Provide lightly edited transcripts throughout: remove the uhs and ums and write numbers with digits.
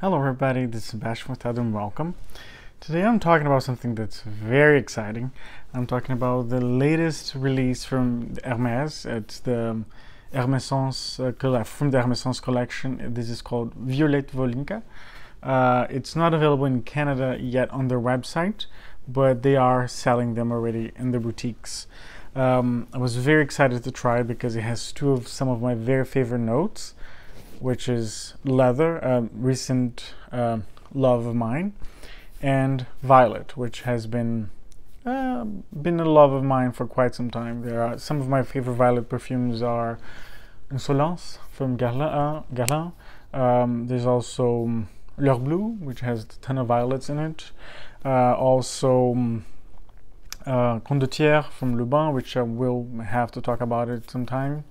Hello everybody, this is Sebastian with and welcome. Today I'm talking about something that's very exciting. I'm talking about the latest release from Hermès. It's the Hermessence from the Hermessence collection. This is called Violette Volynka. It's not available in Canada yet on their website, but they are selling them already in the boutiques. I was very excited to try it because it has some of my very favorite notes, which is leather, recent love of mine, and violet, which has been a love of mine for quite some time. There are some of my favorite violet perfumes are Insolence from Guerlain. There's also L'Heure Bleue, which has a ton of violets in it. Also Condottiere from Lubin, which I will have to talk about it sometime,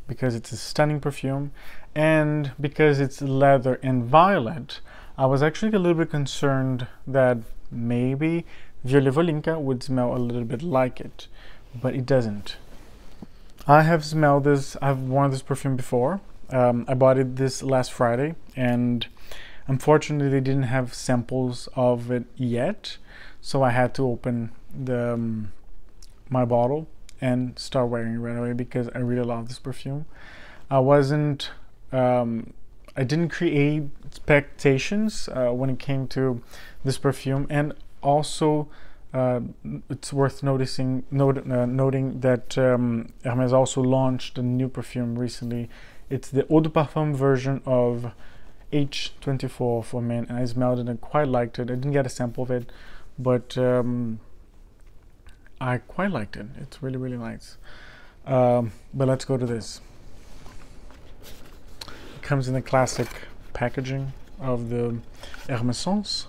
because it's a stunning perfume, and because it's leather and violet, I was actually a little bit concerned that maybe Violette Volynka would smell a little bit like it, but it doesn't. I have smelled this, I've worn this perfume before. I bought it this last Friday, and unfortunately they didn't have samples of it yet, so I had to open my bottle and start wearing it right away because I really love this perfume. I didn't create expectations when it came to this perfume, and also it's worth noting that Hermès also launched a new perfume recently. It's the Eau de Parfum version of H24 for men, and I smelled it and quite liked it. I didn't get a sample of it, but I quite liked it. It's really, really nice. But let's go to this. It comes in the classic packaging of the Hermessence.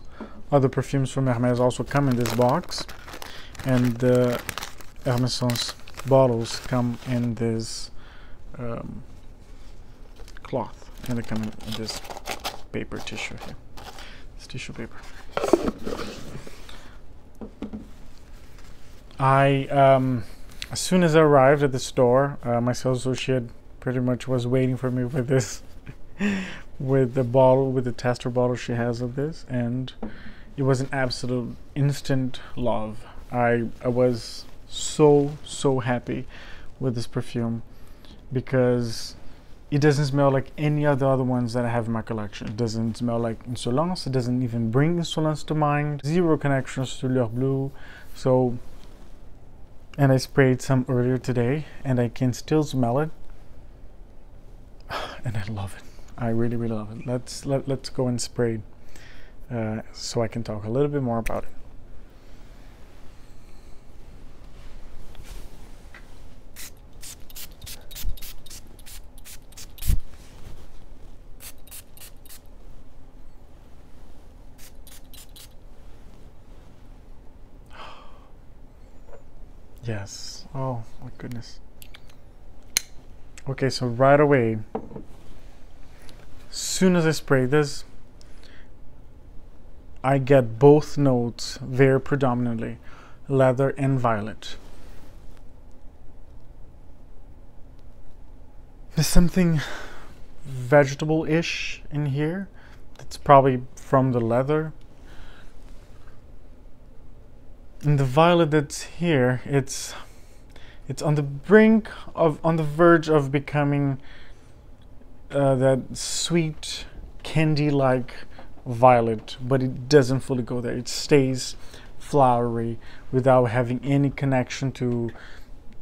Other perfumes from Hermès also come in this box, and the Hermessence bottles come in this cloth, and they come in this paper tissue here. This tissue paper. As soon as I arrived at the store, my sales associate pretty much was waiting for me with this, with the tester bottle she has of this, and it was an absolute instant love. I was so happy with this perfume because it doesn't smell like any of the other ones that I have in my collection. It doesn't smell like Insolence. It doesn't even bring Insolence to mind. Zero connections to L'Heure Bleue. And I sprayed some earlier today, and I can still smell it, and I love it. I really, really love it. Let's go and spray so I can talk a little bit more about it. Yes. Oh my goodness. Okay, so right away, as soon as I spray this, I get both notes very predominantly, leather and violet. There's something vegetable-ish in here. That's probably from the leather. And the violet that's here, it's on the verge of becoming that sweet candy-like violet, but it doesn't fully go there. It stays flowery without having any connection to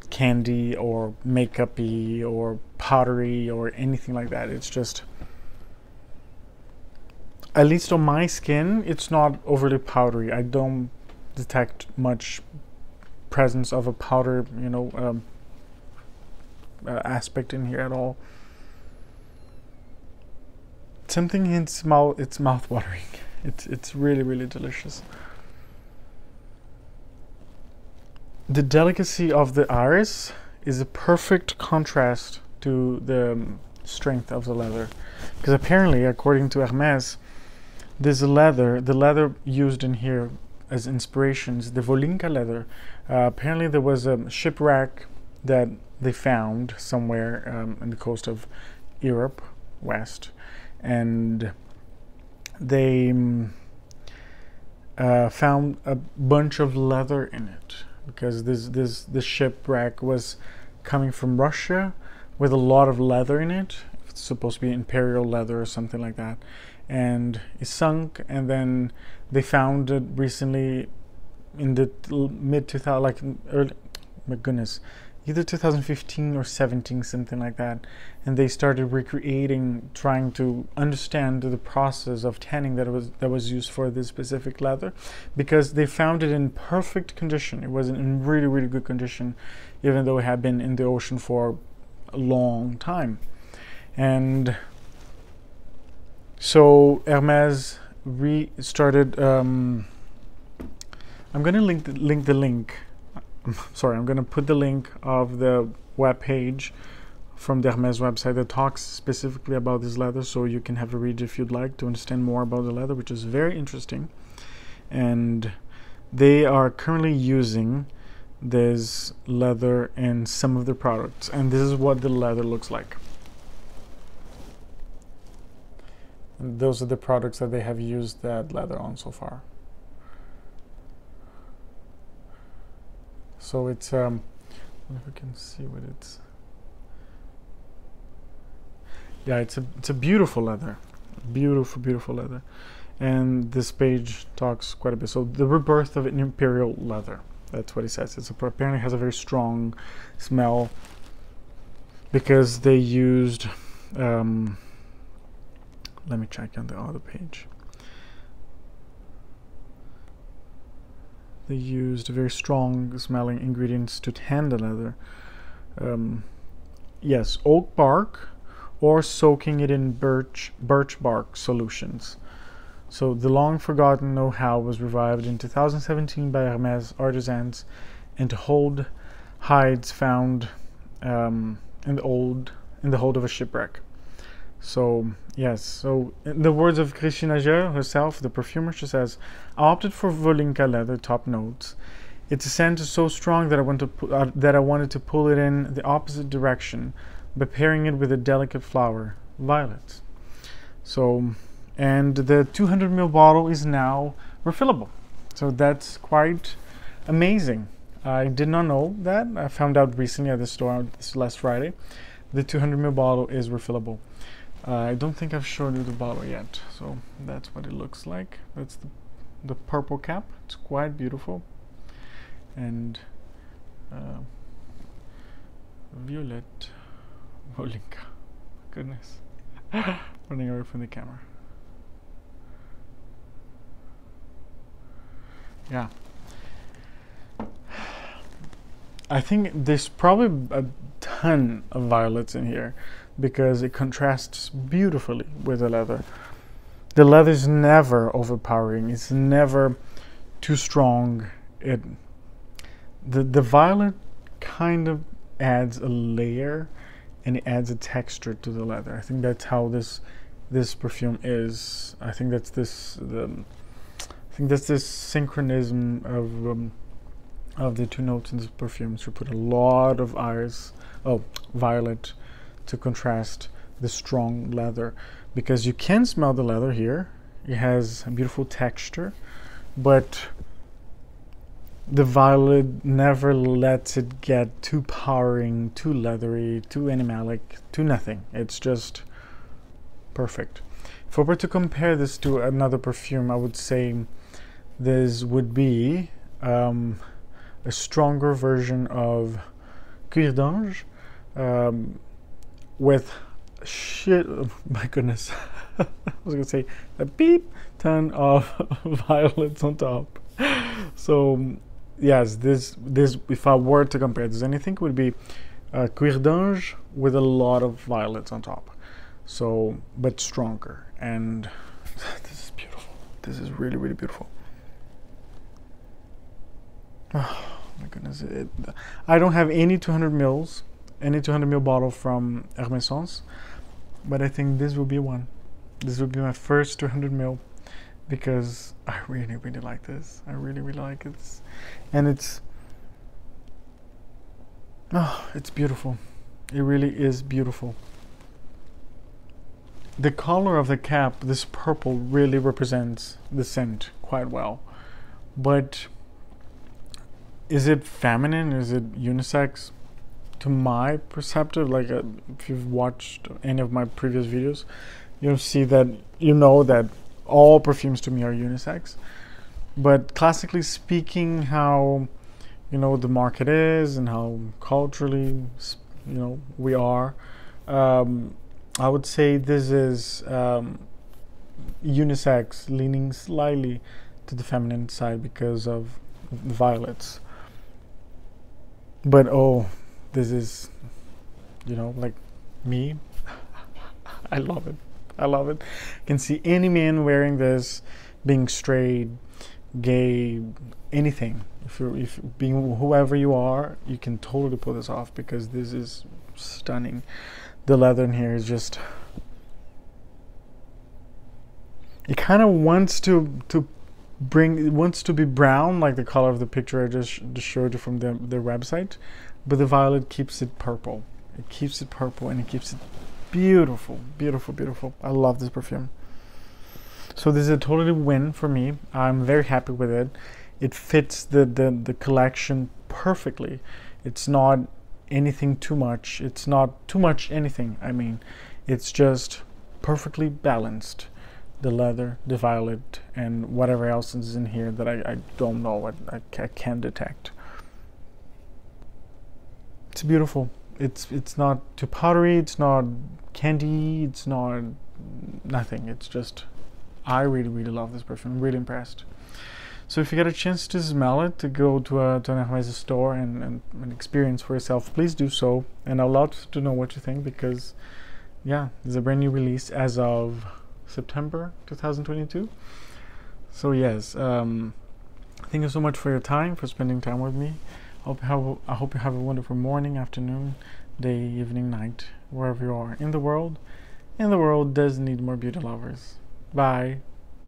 candy or makeup-y or powdery or anything like that. It's just, at least on my skin, it's not overly powdery. I don't detect much presence of a powder, aspect in here at all. Something in smell, it's mouth-watering. It's really, really delicious. The delicacy of the iris is a perfect contrast to the strength of the leather, because apparently, according to Hermès, the leather used in here as inspirations, the Volynka leather. Apparently there was a shipwreck that they found somewhere on the coast of Europe, West, and they found a bunch of leather in it, because this shipwreck was coming from Russia with a lot of leather in it. It's supposed to be imperial leather or something like that, and it sunk. And then they found it recently in the mid 2000, like early, my goodness, either 2015 or 17, something like that. And they started recreating, trying to understand the process of tanning that was used for this specific leather, because they found it in perfect condition. It was in really, really good condition, even though it had been in the ocean for a long time. And so Hermès restarted. I'm going to link the link. Sorry, I'm going to put the link of the web page from the Hermès website that talks specifically about this leather, so you can have a read if you'd like to understand more about the leather, which is very interesting. And they are currently using this leather in some of their products, and this is what the leather looks like. And those are the products that they have used that leather on so far. So it's I don't know if you can see what it's. Yeah, it's a beautiful leather, beautiful leather, and this page talks quite a bit. So the rebirth of an imperial leather. That's what it says. It's apparently has a very strong smell, because they used. Let me check on the other page. They used very strong smelling ingredients to tan the leather. Yes, oak bark, or soaking it in birch bark solutions. So the long forgotten know-how was revived in 2017 by Hermès artisans, and to hold hides found in the hold of a shipwreck. So yes, so in the words of Christine Ager herself, the perfumer, she says, "I opted for Volynka leather top notes. Its scent is so strong that I wanted to pull it in the opposite direction by pairing it with a delicate flower, violets." So, and the 200 ml bottle is now refillable. So that's quite amazing. I did not know that. I found out recently at the store this last Friday. The 200 ml bottle is refillable. I don't think I've shown you the bottle yet, so that's what it looks like. That's the purple cap. It's quite beautiful. And Violette Volynka. Goodness. Running away from the camera. Yeah. I think there's probably a ton of violets in here, because it contrasts beautifully with the leather. The leather is never overpowering. It's never too strong. The violet kind of adds a layer, and it adds a texture to the leather. I think that's how this perfume is. I think that's this synchronism of the two notes in this perfume. So put a lot of violet to contrast the strong leather, because you can smell the leather here. It has a beautiful texture, but the violet never lets it get too powering, too leathery, too animalic, too nothing. It's just perfect. If I were to compare this to another perfume, I would say this would be a stronger version of Cuir d'Ange, with my goodness, I was gonna say a beep ton of violets on top. So yes, this if I were to compare this, and I think it would be Cuir d'Ange with a lot of violets on top. So, but stronger, and this is beautiful. This is really, really beautiful. Oh my goodness! I don't have any 200 ml bottle from Hermessence, but I think this will be one. This will be my first 200 ml, because I really, really like this. I really, really like it, and it's beautiful. It really is beautiful. the color of the cap, this purple, really represents the scent quite well. But is it feminine? Is it unisex? To my perceptive, like if you've watched any of my previous videos, you'll see that that all perfumes to me are unisex. But classically speaking, how the market is and how culturally we are, I would say this is unisex, leaning slightly to the feminine side because of the violets. But oh, this is like me. I love it. I love it. You can see any man wearing this, being straight, gay, anything. If being whoever you are, you can totally pull this off because this is stunning. The leather in here is just, it kind of wants to be brown, like the color of the picture I just showed you from their website, but the violet keeps it purple. It keeps it purple and it keeps it beautiful, beautiful, beautiful. I love this perfume. So this is a totally win for me. I'm very happy with it. It fits the collection perfectly. It's not anything too much. It's not too much anything. I mean, it's just perfectly balanced. The leather, the violet, and whatever else is in here that I don't know, I can't detect. It's beautiful. It's not too powdery, it's not candy, it's not nothing. It's just, I really, really love this perfume. I'm really impressed. So if you get a chance to smell it, to go to an Hermès store and experience for yourself, please do so. And I'd love to know what you think because, yeah, it's a brand new release as of September 2022. So yes, thank you so much for your time, for spending time with me. I hope you have a wonderful morning, afternoon, day, evening, night, wherever you are in the world. And the world does need more beauty lovers. Bye.